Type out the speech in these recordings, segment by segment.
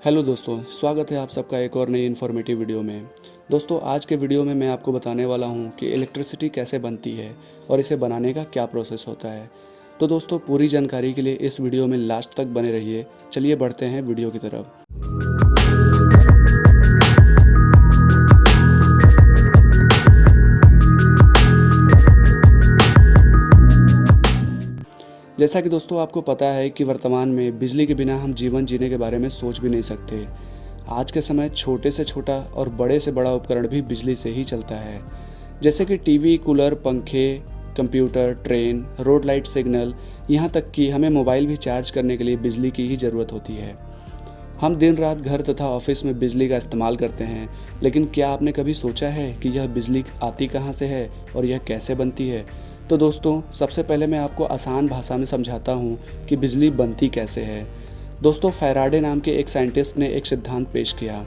Hello दोस्तों, स्वागत है आप सबका एक और नई इन्फॉर्मेटिव वीडियो में। दोस्तों, आज के वीडियो में मैं आपको बताने वाला हूं कि इलेक्ट्रिसिटी कैसे बनती है और इसे बनाने का क्या प्रोसेस होता है। तो दोस्तों, पूरी जानकारी के लिए इस वीडियो में लास्ट तक बने रहिए। चलिए बढ़ते हैं वीडियो की तरफ। जैसा कि दोस्तों आपको पता है कि वर्तमान में बिजली के बिना हम जीवन जीने के बारे में सोच भी नहीं सकते। आज के समय छोटे से छोटा और बड़े से बड़ा उपकरण भी बिजली से ही चलता है, जैसे कि टीवी, कूलर, पंखे, computer, train, road light signal, यहाँ तक कि हमें मोबाइल भी चार्ज करने के लिए बिजली की ही ज़रूरत होती है। हम दिन रात घर तथा ऑफिस में बिजली का इस्तेमाल करते हैं, लेकिन क्या आपने कभी सोचा है कि यह बिजली आती कहाँ से है और यह कैसे बनती है? तो दोस्तों, सबसे पहले मैं आपको आसान भाषा में समझाता हूँ कि बिजली बनती कैसे है। दोस्तों, फैराडे नाम के एक साइंटिस्ट ने एक सिद्धांत पेश किया,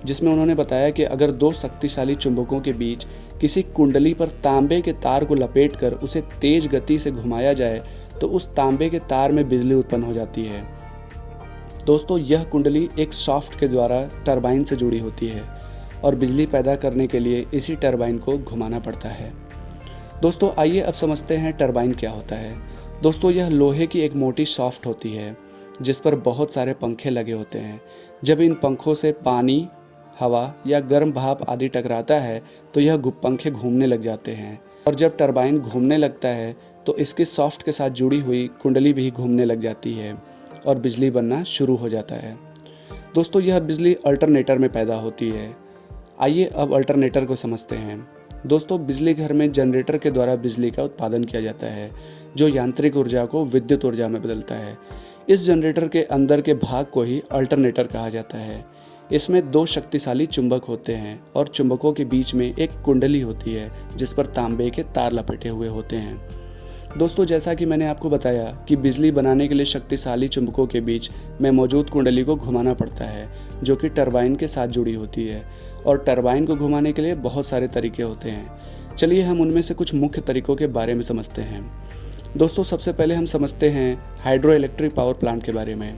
जिसमें उन्होंने बताया कि अगर दो शक्तिशाली चुंबकों के बीच किसी कुंडली पर तांबे के तार को लपेटकर उसे तेज गति से घुमाया जाए तो उस तांबे के तार में बिजली उत्पन्न हो जाती है। दोस्तों, यह कुंडली एक शाफ्ट के द्वारा टरबाइन से जुड़ी होती है और बिजली पैदा करने के लिए इसी टरबाइन को घुमाना पड़ता है। दोस्तों, आइए अब समझते हैं टरबाइन क्या होता है। दोस्तों, यह लोहे की एक मोटी शाफ्ट होती है जिस पर बहुत सारे पंखे लगे होते हैं। जब इन पंखों से पानी, हवा या गर्म भाप आदि टकराता है तो यह पंखे घूमने लग जाते हैं, और जब टरबाइन घूमने लगता है तो इसकी शाफ्ट के साथ जुड़ी हुई कुंडली भी घूमने लग जाती है और बिजली बनना शुरू हो जाता है। दोस्तों, यह बिजली अल्टरनेटर में पैदा होती है। आइए अब अल्टरनेटर को समझते हैं। दोस्तों, बिजली घर में जनरेटर के द्वारा बिजली का उत्पादन किया जाता है, जो यांत्रिक ऊर्जा को विद्युत ऊर्जा में बदलता है। इस जनरेटर के अंदर के भाग को ही अल्टरनेटर कहा जाता है। इसमें दो शक्तिशाली चुंबक होते हैं और चुंबकों के बीच में एक कुंडली होती है जिस पर तांबे के तार लपेटे हुए होते हैं। दोस्तों, जैसा कि मैंने आपको बताया कि बिजली बनाने के लिए शक्तिशाली चुंबकों के बीच में मौजूद कुंडली को घुमाना पड़ता है, जो कि टरबाइन के साथ जुड़ी होती है, और टरबाइन को घुमाने के लिए बहुत सारे तरीके होते हैं। चलिए हम उनमें से कुछ मुख्य तरीकों के बारे में समझते हैं। दोस्तों, सबसे पहले हम समझते हैं हाइड्रो इलेक्ट्रिक पावर प्लांट के बारे में।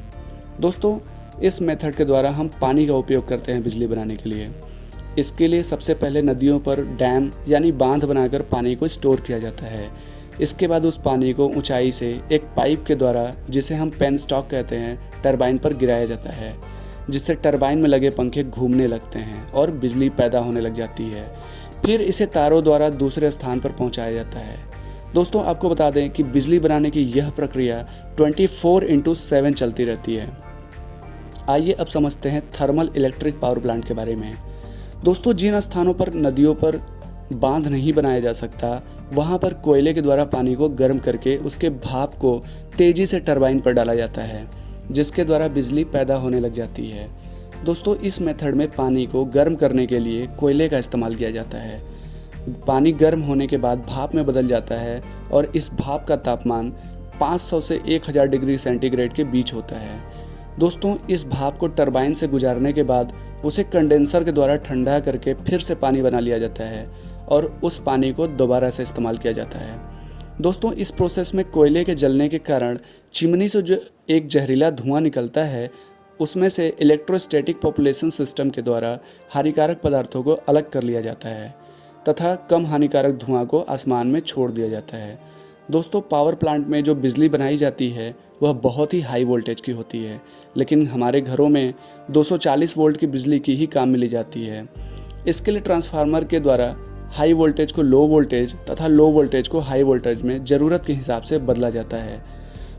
दोस्तों, इस मेथड के द्वारा हम पानी का उपयोग करते हैं बिजली बनाने के लिए। इसके लिए सबसे पहले नदियों पर डैम यानी बांध बनाकर पानी को स्टोर किया जाता है। इसके बाद उस पानी को ऊंचाई से एक पाइप के द्वारा, जिसे हम पेन स्टॉक कहते हैं, टरबाइन पर गिराया जाता है, जिससे टरबाइन में लगे पंखे घूमने लगते हैं और बिजली पैदा होने लग जाती है। फिर इसे तारों द्वारा दूसरे स्थान पर पहुंचाया जाता है। दोस्तों, आपको बता दें कि बिजली बनाने की यह प्रक्रिया 24/7 चलती रहती है। आइए अब समझते हैं थर्मल इलेक्ट्रिक पावर प्लांट के बारे में। दोस्तों, जिन स्थानों पर नदियों पर बांध नहीं बनाया जा सकता, वहाँ पर कोयले के द्वारा पानी को गर्म करके उसके भाप को तेजी से टरबाइन पर डाला जाता है, जिसके द्वारा बिजली पैदा होने लग जाती है। दोस्तों, इस मेथड में पानी को गर्म करने के लिए कोयले का इस्तेमाल किया जाता है। पानी गर्म होने के बाद भाप में बदल जाता है और इस भाप का तापमान 500 से 1000 डिग्री सेंटीग्रेड के बीच होता है। दोस्तों, इस भाप को टरबाइन से गुजारने के बाद उसे कंडेंसर के द्वारा ठंडा करके फिर से पानी बना लिया जाता है और उस पानी को दोबारा से इस्तेमाल किया जाता है। दोस्तों, इस प्रोसेस में कोयले के जलने के कारण चिमनी से जो एक जहरीला धुआं निकलता है, उसमें से इलेक्ट्रोस्टैटिक पॉपुलेशन सिस्टम के द्वारा हानिकारक पदार्थों को अलग कर लिया जाता है तथा कम हानिकारक धुआं को आसमान में छोड़ दिया जाता है। दोस्तों, पावर प्लांट में जो बिजली बनाई जाती है वह बहुत ही हाई वोल्टेज की होती है, लेकिन हमारे घरों में 240 वोल्ट की बिजली की ही काम मिली जाती है। इसके लिए ट्रांसफार्मर के द्वारा हाई वोल्टेज को लो वोल्टेज तथा लो वोल्टेज को हाई वोल्टेज में ज़रूरत के हिसाब से बदला जाता है।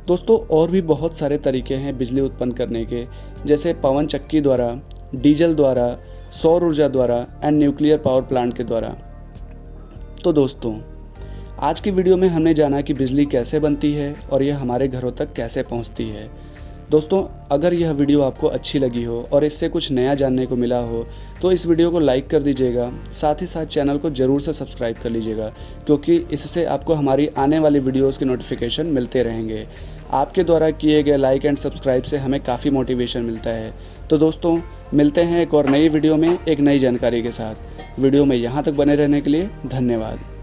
दोस्तों, और भी बहुत सारे तरीके हैं बिजली उत्पन्न करने के, जैसे पवन चक्की द्वारा, डीजल द्वारा, सौर ऊर्जा द्वारा एंड न्यूक्लियर पावर प्लांट के द्वारा। तो दोस्तों, आज की वीडियो में हमने जाना कि बिजली कैसे बनती है और यह हमारे घरों तक कैसे पहुंचती है। दोस्तों, अगर यह वीडियो आपको अच्छी लगी हो और इससे कुछ नया जानने को मिला हो तो इस वीडियो को लाइक कर दीजिएगा। साथ ही साथ चैनल को ज़रूर से सब्सक्राइब कर लीजिएगा, क्योंकि इससे आपको हमारी आने वाली वीडियोस के नोटिफिकेशन मिलते रहेंगे। आपके द्वारा किए गए लाइक एंड सब्सक्राइब से हमें काफ़ी मोटिवेशन मिलता है। तो दोस्तों, मिलते हैं एक और नई वीडियो में एक नई जानकारी के साथ। वीडियो में यहाँ तक बने रहने के लिए धन्यवाद।